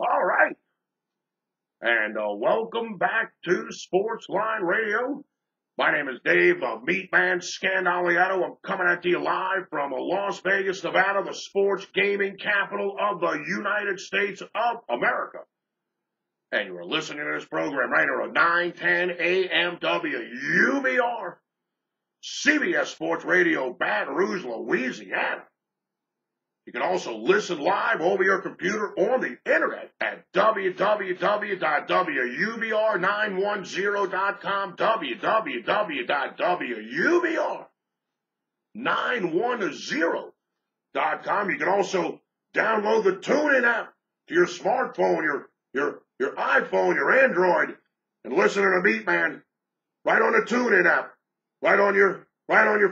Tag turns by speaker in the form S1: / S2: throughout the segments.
S1: All right. And welcome back to Sportsline Radio. My name is Dave, the MeatMan Scandaliato. I'm coming at you live from Las Vegas, Nevada, the sports gaming capital of the United States of America. And you are listening to this program right here on 910 AM WUBR CBS Sports Radio, Baton Rouge, Louisiana. You can also listen live over your computer on the internet at www.wubr910.com, www.wubr910.com. You can also download the TuneIn app to your smartphone, your iPhone, your Android, and listen to the MeatMan right on the TuneIn app, right on your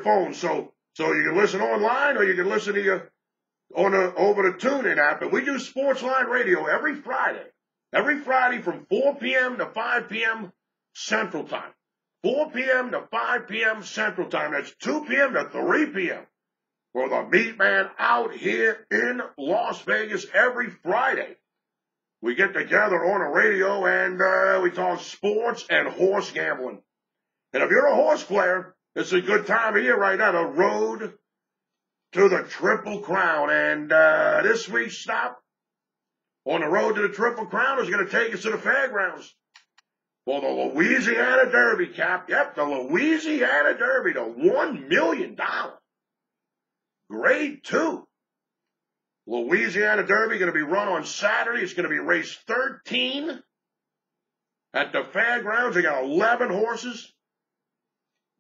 S1: phone. So you can listen online or you can listen to your over the TuneIn app, and we do Sportsline Radio every Friday from 4 p.m. to 5 p.m. Central Time. 4 p.m. to 5 p.m. Central Time. That's 2 p.m. to 3 p.m. for the MeatMan out here in Las Vegas every Friday. We get together on the radio and we talk sports and horse gambling. And if you're a horse player, it's a good time of year right now. The road to the Triple Crown. And this week's stop on the road to the Triple Crown is going to take us to the fairgrounds for the Louisiana Derby, Cap. Yep, the Louisiana Derby, the $1 million Grade 2 Louisiana Derby, going to be run on Saturday. It's going to be race 13 at the fairgrounds. They got 11 horses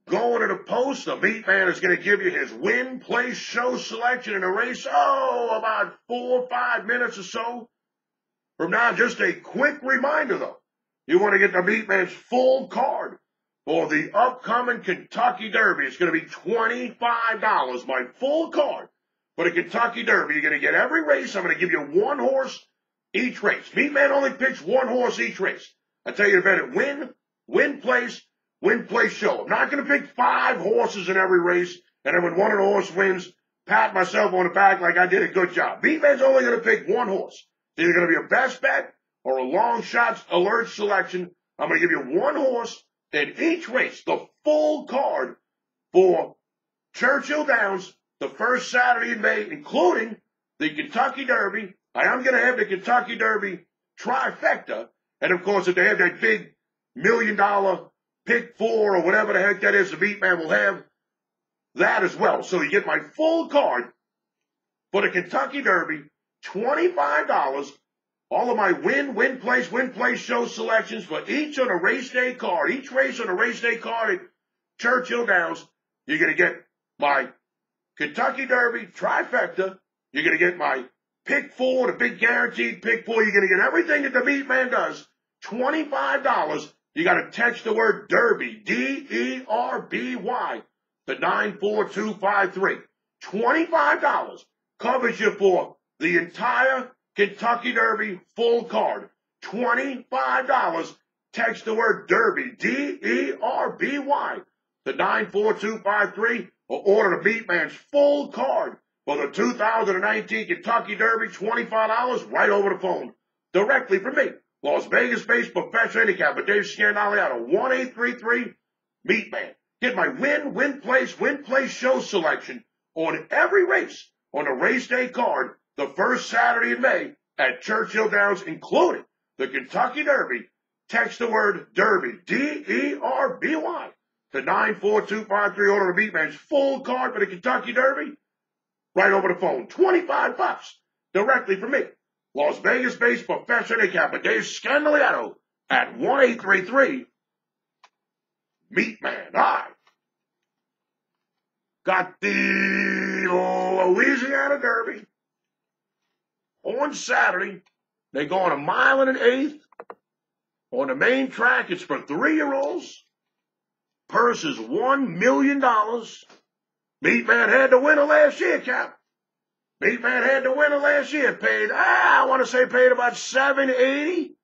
S1: going to the post. The MeatMan is going to give you his win, place, show selection in the race. About 4 or 5 minutes or so from now. Just a quick reminder, though. You want to get the MeatMan's full card for the upcoming Kentucky Derby. It's going to be $25. My full card for the Kentucky Derby. You're going to get every race. I'm going to give you one horse each race. MeatMan only picks one horse each race. I tell you to bet it win, place show. I'm not going to pick 5 horses in every race, and then when one of the horses wins, pat myself on the back like I did a good job. MeatMan's only going to pick one horse. It's either going to be a best bet or a long shot alert selection. I'm going to give you one horse in each race, the full card for Churchill Downs, the first Saturday in May, including the Kentucky Derby. I am going to have the Kentucky Derby trifecta, and of course, if they have that big $1 million pick 4 or whatever the heck that is, the MeatMan will have that as well. So you get my full card for the Kentucky Derby, $25. All of my win, place show selections for each on a race day card. Each race on a race day card at Churchill Downs. You're going to get my Kentucky Derby trifecta. You're going to get my pick 4, the big guaranteed pick 4. You're going to get everything that the MeatMan does. $25. You got to text the word Derby, D-E-R-B-Y, to 94253. $25 covers you for the entire Kentucky Derby full card. $25. Text the word Derby, D-E-R-B-Y, to 94253, or order the MeatMan's full card for the 2019 Kentucky Derby, $25 right over the phone, directly from me. Las Vegas-based professional handicapper Dave Scandaliato, 1-833-MeatMan. Get my win, place show selection on every race on the race day card the first Saturday in May at Churchill Downs, including the Kentucky Derby. Text the word Derby, D-E-R-B-Y, to 94253. Order the MeatMan's full card for the Kentucky Derby right over the phone. $25 directly from me. Las Vegas-based professional handicapper Dave Scandaliato at 1-833-MeatMan. I got the Louisiana Derby on Saturday. They go on 1 1/8 on the main track. It's for 3-year-olds. Purse is $1 million. MeatMan had the winner last year, Cap. MeatMan had the winner last year. Paid about $780.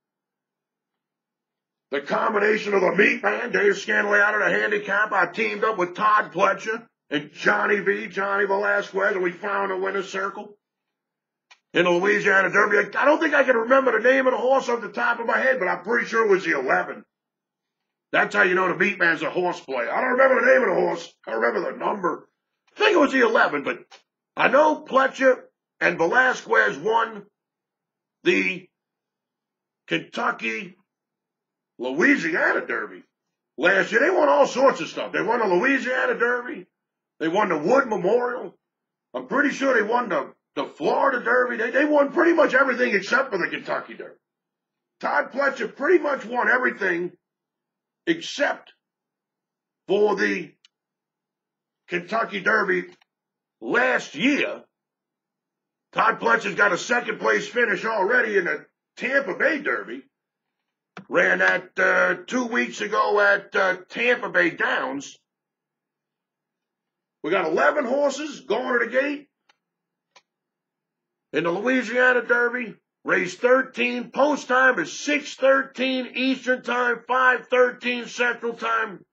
S1: The combination of the MeatMan, Dave Scandaliato, the handicap, I teamed up with Todd Pletcher and Johnny Velasquez, and we found a winner's circle. in the Louisiana Derby. I don't think I can remember the name of the horse off the top of my head, but I'm pretty sure it was the 11. That's how you know the MeatMan's a horse player. I don't remember the name of the horse. I remember the number. I think it was the 11, but I know Pletcher and Velasquez won the Kentucky Louisiana Derby last year. They won all sorts of stuff. They won the Louisiana Derby. They won the Wood Memorial. I'm pretty sure they won the Florida Derby. They won pretty much everything except for the Kentucky Derby. Todd Pletcher pretty much won everything except for the Kentucky Derby last year. Todd Pletcher's got a second place finish already in the Tampa Bay Derby. Ran that 2 weeks ago at Tampa Bay Downs. We got 11 horses going to the gate in the Louisiana Derby. Race 13. Post time is 6:13 Eastern Time, 5:13 Central Time,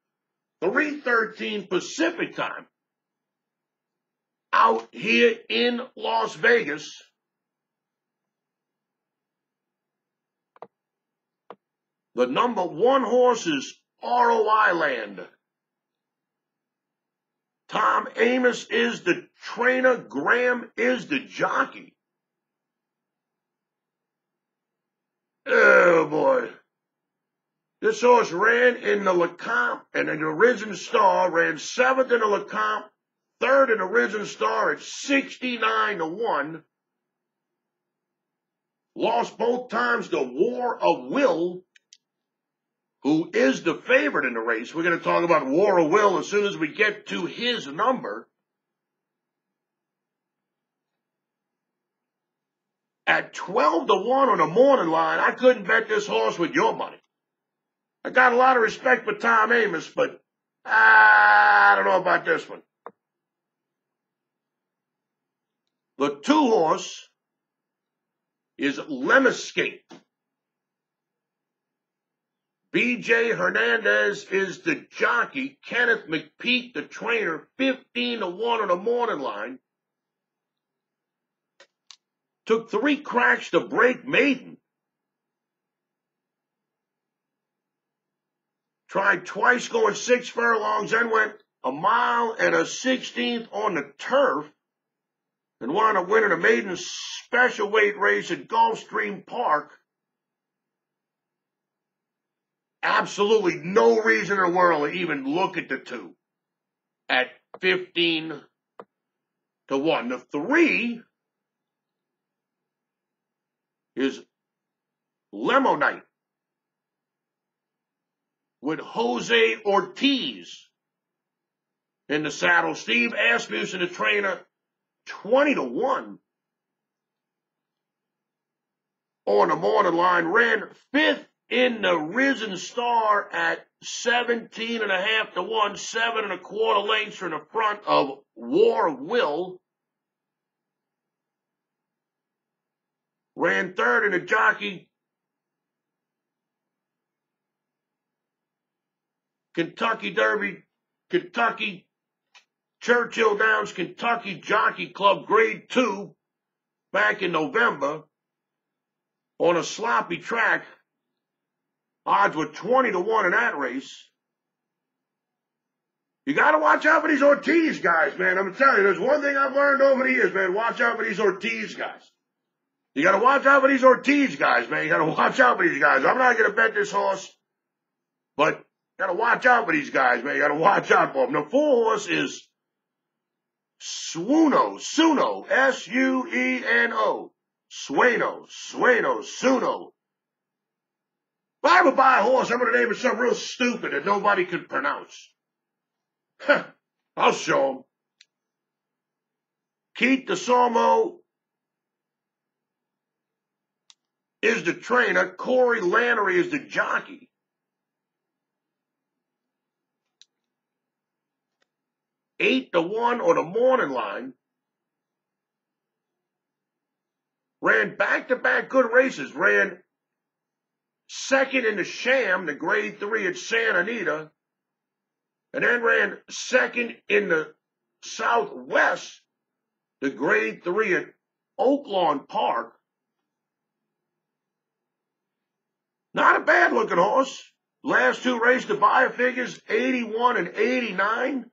S1: 3:13 Pacific Time. Out here in Las Vegas. The number 1 horse is ROI Land. Tom Amos is the trainer. Graham is the jockey. Oh, boy. This horse ran in the Lecomte and in the Risen Star, ran 7th in the Lecomte, 3rd in the Risen Star at 69-1. Lost both times to War of Will, who is the favorite in the race. We're going to talk about War of Will as soon as we get to his number. At 12-1 on the morning line, I couldn't bet this horse with your money. I got a lot of respect for Tom Amos, but I don't know about this one. The 2 horse is Lemescape. B.J. Hernandez is the jockey. Kenneth McPeak, the trainer, 15-1 on the morning line. Took 3 cracks to break maiden. Tried twice going 6 furlongs, then went 1 mile and 1/16 on the turf. And wound up winning a maiden special weight race at Gulfstream Park. Absolutely no reason in the world to even look at the 2 at 15-1. The 3 is Lemonite with Jose Ortiz in the saddle. Steve Asmussen, the trainer, 20-1 on the morning line. Ran 5th in the Risen Star at 17.5-1, 7 1/4 lengths in the front of War of Will. Ran 3rd in the jockey Kentucky Derby, Kentucky Churchill Downs Kentucky Jockey Club Grade 2 back in November on a sloppy track. Odds were 20-1 in that race. You got to watch out for these Ortiz guys, man. I'm telling you, there's one thing I've learned over the years, man. Watch out for these Ortiz guys. You got to watch out for these Ortiz guys, man. You got to watch out for these guys. I'm not going to bet this horse, but you got to watch out for these guys, man. You got to watch out for them. The 4 horse is Sueno, S-U-E-N-O. Sueno. If I ever buy a horse, I'm going to name it something real stupid that nobody could pronounce. I'll show them. Keith DeSalmo is the trainer. Corey Lannery is the jockey. $8-1 on the morning line. Ran back-to-back good races. Ran 2nd in the Sham, the Grade 3 at Santa Anita. And then ran 2nd in the Southwest, the Grade 3 at Oaklawn Park. Not a bad looking horse. Last two races, the buyer figures 81 and 89.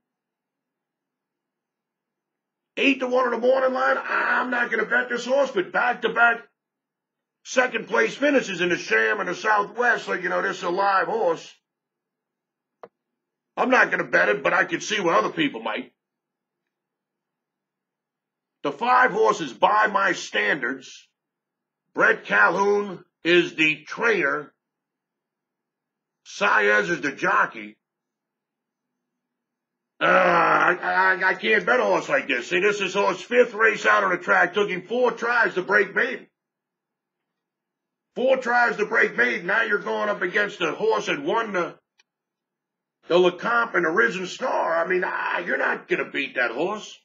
S1: 8-1 on the morning line. I'm not going to bet this horse, but back-to-back second place finishes in the Sham and the Southwest. So, this is a live horse. I'm not going to bet it, but I could see what other people might. The 5 horses by my standards. Brett Calhoun is the trainer. Saez is the jockey. I can't bet a horse like this. See, this is horse 5th race out on the track. Took him 4 tries to break maiden. 4 tries to break maiden. Now you're going up against a horse that won the LeCompte and the Risen Star. I mean, you're not going to beat that horse.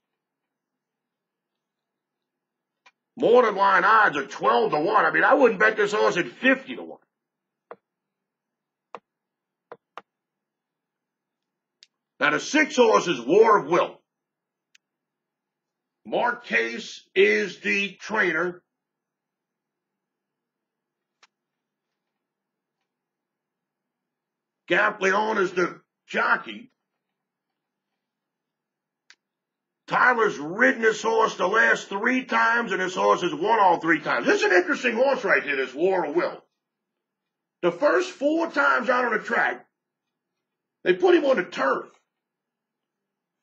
S1: Morning line odds are 12-1. I mean, I wouldn't bet this horse at 50-1. Now, the 6 horse is War of Will. Mark Case is the trainer. Gapleon is the jockey. Tyler's ridden this horse the last 3 times, and this horse has won all 3 times. This is an interesting horse right here, this War of Will. The first 4 times out on the track, they put him on the turf.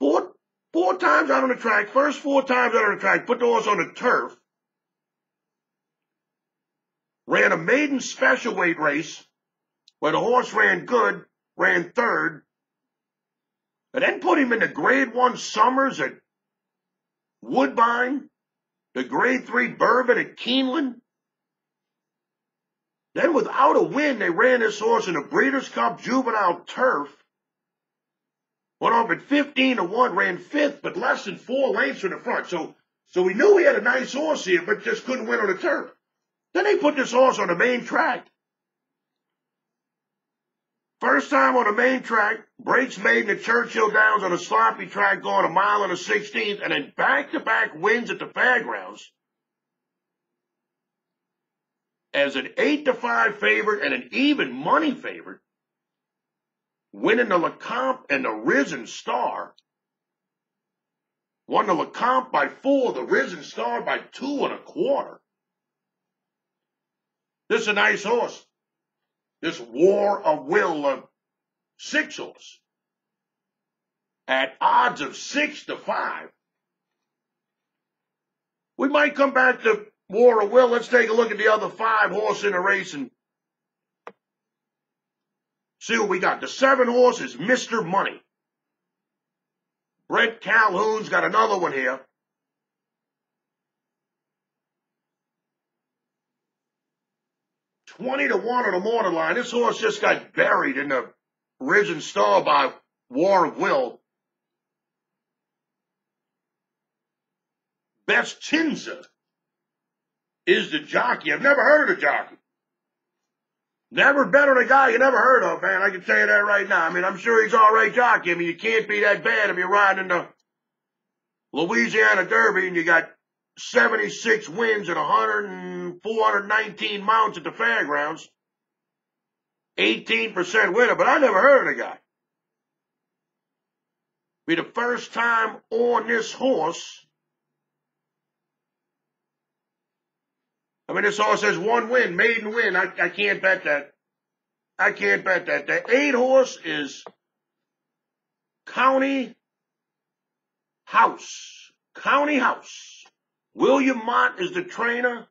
S1: Four times out on the track, first 4 times out on the track, put the horse on the turf. Ran a maiden special weight race where the horse ran good, ran 3rd. And then put him in the Grade 1 Summers at Woodbine, the Grade 3 Bourbon at Keeneland. Then without a win, they ran this horse in the Breeders' Cup Juvenile Turf. Went off at 15-1, ran 5th, but less than 4 lengths from the front. So we knew he had a nice horse here, but just couldn't win on the turf. Then they put this horse on the main track. First time on the main track, breaks maiden at Churchill Downs on a sloppy track going 1 mile and a 16th, and then back-to-back wins at the Fairgrounds as an 8-5 favorite and an even money favorite, winning the LeCompte and the Risen Star. Won the LeCompte by 4, the Risen Star by 2 1/4. This is a nice horse. This War of Will 6 horse at odds of 6-5. We might come back to War of Will. Let's take a look at the other 5 horses in the race and see what we got. The 7 horse is Mr. Money. Brett Calhoun's got another one here. 20-1 on the morning line. This horse just got buried in the Risen Star by War of Will. Bestinza is the jockey. I've never heard of the jockey. Never bet on a guy you never heard of, man. I can tell you that right now. I mean, I'm sure he's all right jockey. I mean, you can't be that bad if you're riding in the Louisiana Derby and you got 76 wins and 419 mounts at the Fairgrounds. 18% winner, but I never heard of the guy. Be the first time on this horse. I mean, this horse has 1 win, maiden win. I can't bet that. I can't bet that. The 8 horse is County House. County House. William Mott is the trainer.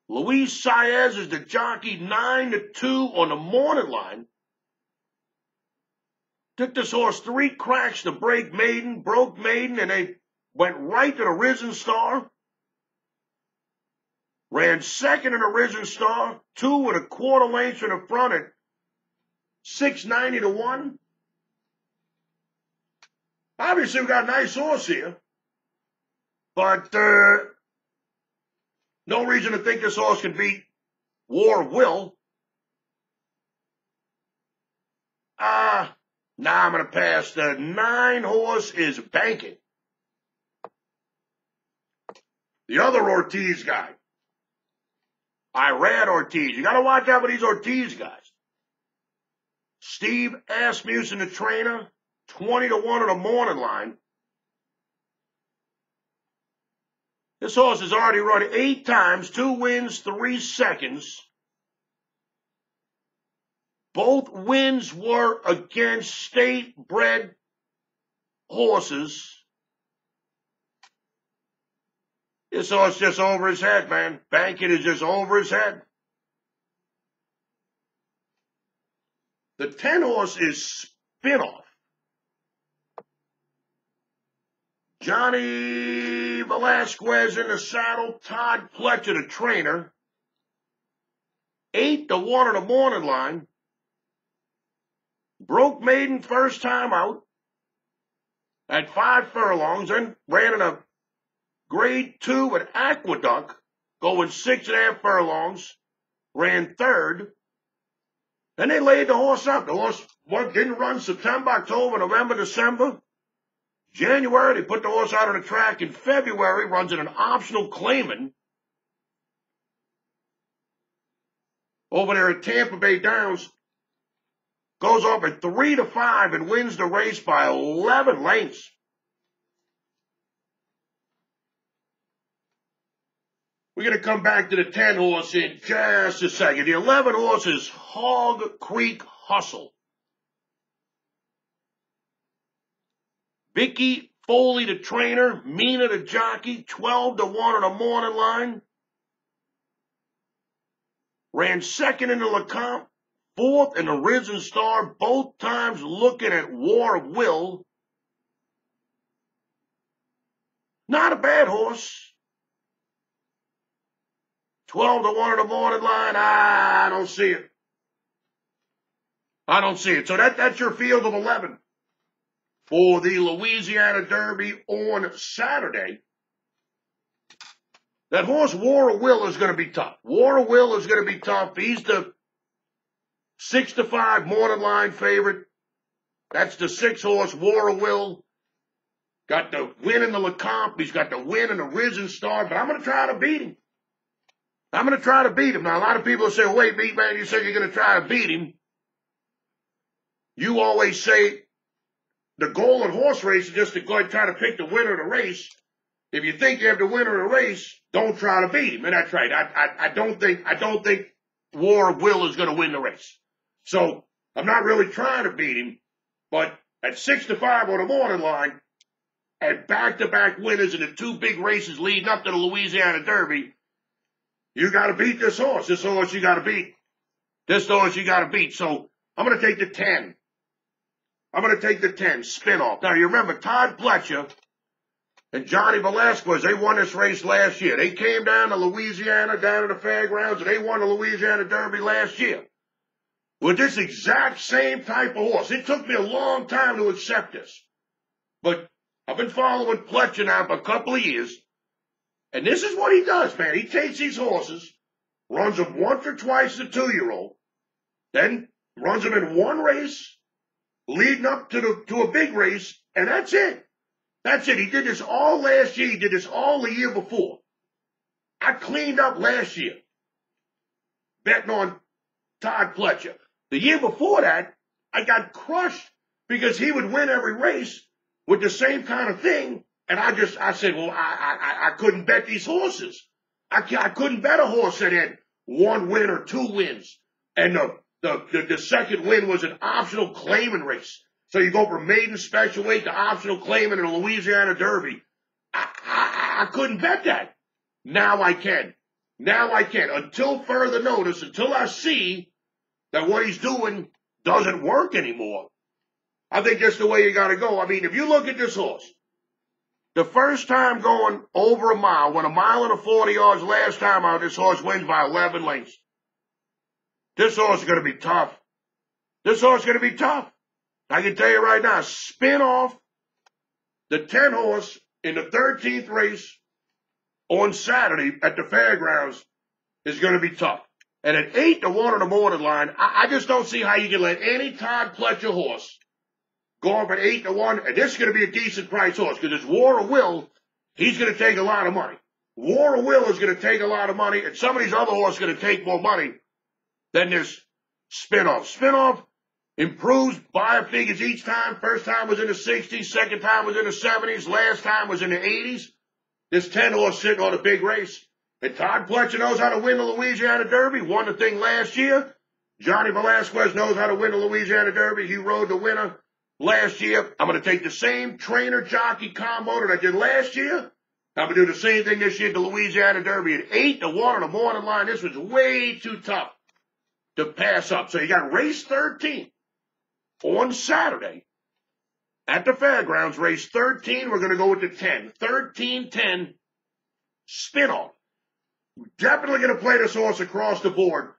S1: Luis Saez is the jockey, 9-2 on the morning line. Took this horse 3 cracks to break maiden, broke maiden, and they went right to the Risen Star. Ran 2nd in the Risen Star, 2 1/4 lengths from the front at 690-1. Obviously, we got a nice horse here. But no reason to think this horse can beat War of Will. Nah, I'm going to pass. The 9 horse is Banking. The other Ortiz guy. Irad Ortiz. You got to watch out for these Ortiz guys. Steve Asmussen, the trainer, 20-1 on the morning line. This horse has already run 8 times, 2 wins, 3 seconds. Both wins were against state-bred horses. This horse just over his head, man. Banking is just over his head. The 10 horse is Spinoff. Johnny Velasquez in the saddle. Todd Pletcher, the trainer. 8-1 on the morning line. Broke maiden first time out at 5 furlongs and ran in a grade 2 at Aqueduct, going 6.5 furlongs, ran 3rd. Then they laid the horse up. The horse didn't run September, October, November, December. January, they put the horse out on the track. In February, runs in an optional claimant over there at Tampa Bay Downs. Goes off at 3-5 and wins the race by 11 lengths. We're going to come back to the 10 horse in just a second. The 11 horse is Hog Creek Hustle. Vicky Foley, the trainer. Mina, the jockey. 12-1 on the morning line. Ran 2nd in the Lecomte. 4th in the Risen Star. Both times looking at War of Will. Not a bad horse. 12-1 on the morning line. I don't see it. I don't see it. So that's your field of 11 for the Louisiana Derby on Saturday. That horse, War of Will, is going to be tough. War of Will is going to be tough. He's the 6-5 morning line favorite. That's the 6 horse, War of Will. Got the win in the Lecomte. He's got the win in the Risen Star. But I'm going to try to beat him. I'm going to try to beat him. Now, a lot of people say, wait, MeatMan, you said you're going to try to beat him. You always say the goal in horse race is just to go and try to pick the winner of the race. If you think you have the winner of the race, don't try to beat him. And that's right. I don't think War of Will is going to win the race. So I'm not really trying to beat him. But at 6-5 on the morning line, and back-to-back winners in the 2 big races leading up to the Louisiana Derby, you got to beat this horse. This horse you got to beat. This horse you got to beat. So I'm going to take the 10. I'm going to take the 10, Spinoff. Now, you remember Todd Pletcher and Johnny Velasquez, they won this race last year. They came down to Louisiana, down to the fairgrounds, and they won the Louisiana Derby last year with this exact same type of horse. It took me a long time to accept this. But I've been following Pletcher now for a couple of years. And this is what he does, man. He takes these horses, runs them once or twice as a 2-year-old, then runs them in 1 race, leading up to a big race, and that's it. That's it. He did this all last year. He did this all the year before. I cleaned up last year, betting on Todd Pletcher. The year before that, I got crushed because he would win every race with the same kind of thing. And I said, well, I couldn't bet these horses. I couldn't bet a horse that had 1 win or 2 wins. And the second win was an optional claiming race. So you go from maiden special weight to optional claiming in the Louisiana Derby. I couldn't bet that. Now I can. Now I can. Until further notice, until I see that what he's doing doesn't work anymore. I think that's the way you got to go. I mean, if you look at this horse, the first time going over a mile, went 1 mile and 40 yards last time out, this horse wins by 11 lengths. This horse is going to be tough. This horse is going to be tough. I can tell you right now, Spinoff, the 10 horse in the 13th race on Saturday at the fairgrounds is going to be tough. And at 8-1 on the morning line, I just don't see how you can let any Todd Pletcher horse go up at 8-1, and this is going to be a decent price horse because it's War of Will. He's going to take a lot of money. War of Will is going to take a lot of money, and some of these other horses are going to take more money than this spinoff. Spinoff improves buyer figures each time. First time was in the 60s, second time was in the 70s, last time was in the 80s. This 10 horse sitting on a big race. And Todd Pletcher knows how to win the Louisiana Derby. Won the thing last year. Johnny Velasquez knows how to win the Louisiana Derby. He rode the winner last year. I'm going to take the same trainer-jockey combo that I did last year. I'm going to do the same thing this year at the Louisiana Derby at 8-1 on the morning line. This was way too tough to pass up. So you got race 13 on Saturday at the fairgrounds. Race 13, we're going to go with the 10. 13-10 spin-off. We're definitely going to play this horse across the board.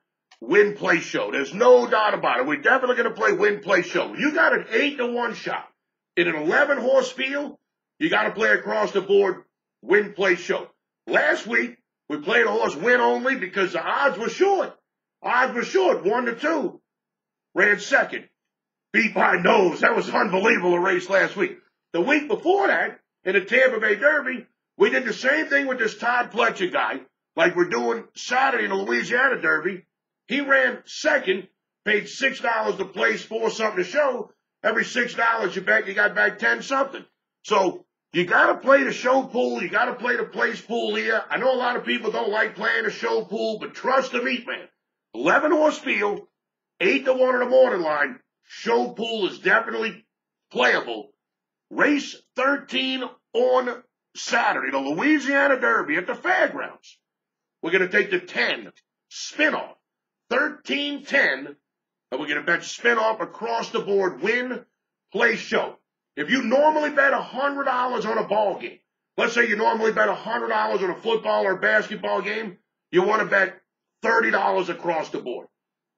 S1: Win, play, show. There's no doubt about it. We're definitely going to play win, play, show. You got an 8-1 shot in an 11-horse field. You got to play across the board. Win, play, show. Last week, we played a horse win only because the odds were short. Odds were short, 1-2. Ran second. Beat by nose. That was unbelievable, a race last week. The week before that, in the Tampa Bay Derby, we did the same thing with this Todd Pletcher guy, like we're doing Saturday in the Louisiana Derby. He ran second, paid $6 to place, $4-something to show. Every $6 you bet, you got back 10-something. So you got to play the show pool. You got to play the place pool here. I know a lot of people don't like playing the show pool, but trust the MeatMan. 11-horse field, 8-1 on the morning line. Show pool is definitely playable. Race 13 on Saturday, the Louisiana Derby at the fairgrounds. We're going to take the 10 spin-off. 13-10, and we're going to bet spin-off across the board, win, play, show. If you normally bet $100 on a ball game, let's say you normally bet $100 on a football or basketball game, you want to bet $30 across the board.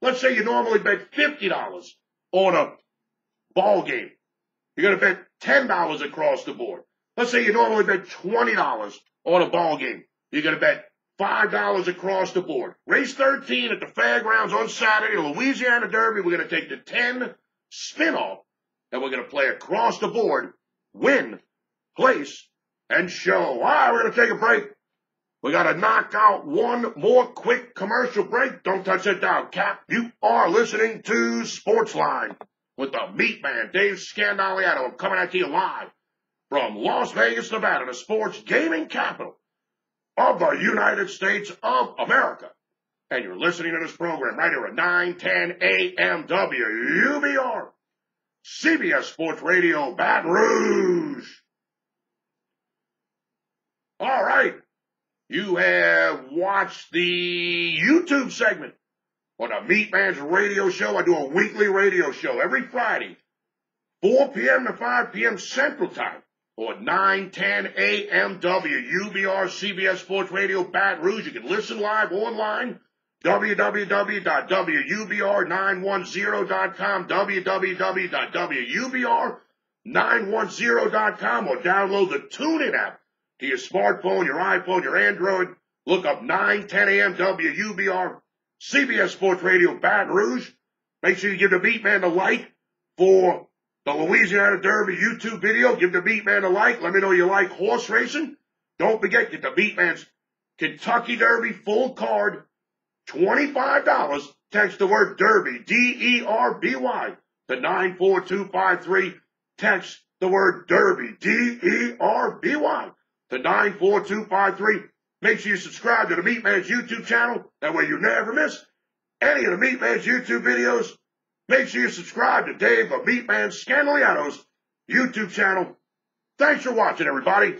S1: Let's say you normally bet $50 on a ball game. You're going to bet $10 across the board. Let's say you normally bet $20 on a ball game. You're going to bet $5 across the board. Race 13 at the fairgrounds on Saturday, the Louisiana Derby. We're going to take the 10 spin-off, and we're going to play across the board, win, place, and show. All right, we're going to take a break. We got to knock out one more quick commercial break. Don't touch that dial, Cap. You are listening to Sportsline with the MeatMan, Dave Scandaliato. I'm coming at you live from Las Vegas, Nevada, the sports gaming capital of the United States of America. And you're listening to this program right here at 9:10 a.m. WUBR CBS Sports Radio, Baton Rouge. All right. You have watched the YouTube segment on the MeatMan's radio show. I do a weekly radio show every Friday, 4 p.m. to 5 p.m. Central Time, or 9:10 a.m. WUBR CBS Sports Radio, Baton Rouge. You can listen live online, www.wubr910.com, www.wubr910.com, or download the TuneIn app to your smartphone, your iPhone, your Android. Look up 9:10 a.m. WUBR CBS Sports Radio, Baton Rouge. Make sure you give the MeatMan a like for the Louisiana Derby YouTube video. Give the MeatMan a like. Let me know you like horse racing. Don't forget, get the MeatMan's Kentucky Derby full card, $25. Text the word Derby, D-E-R-B-Y, to 94253. Text the word Derby, D-E-R-B-Y, to 94253. Make sure you subscribe to the MeatMan's YouTube channel. That way you never miss any of the MeatMan's YouTube videos. Make sure you subscribe to Dave of MeatMan Scandaliato's YouTube channel. Thanks for watching, everybody.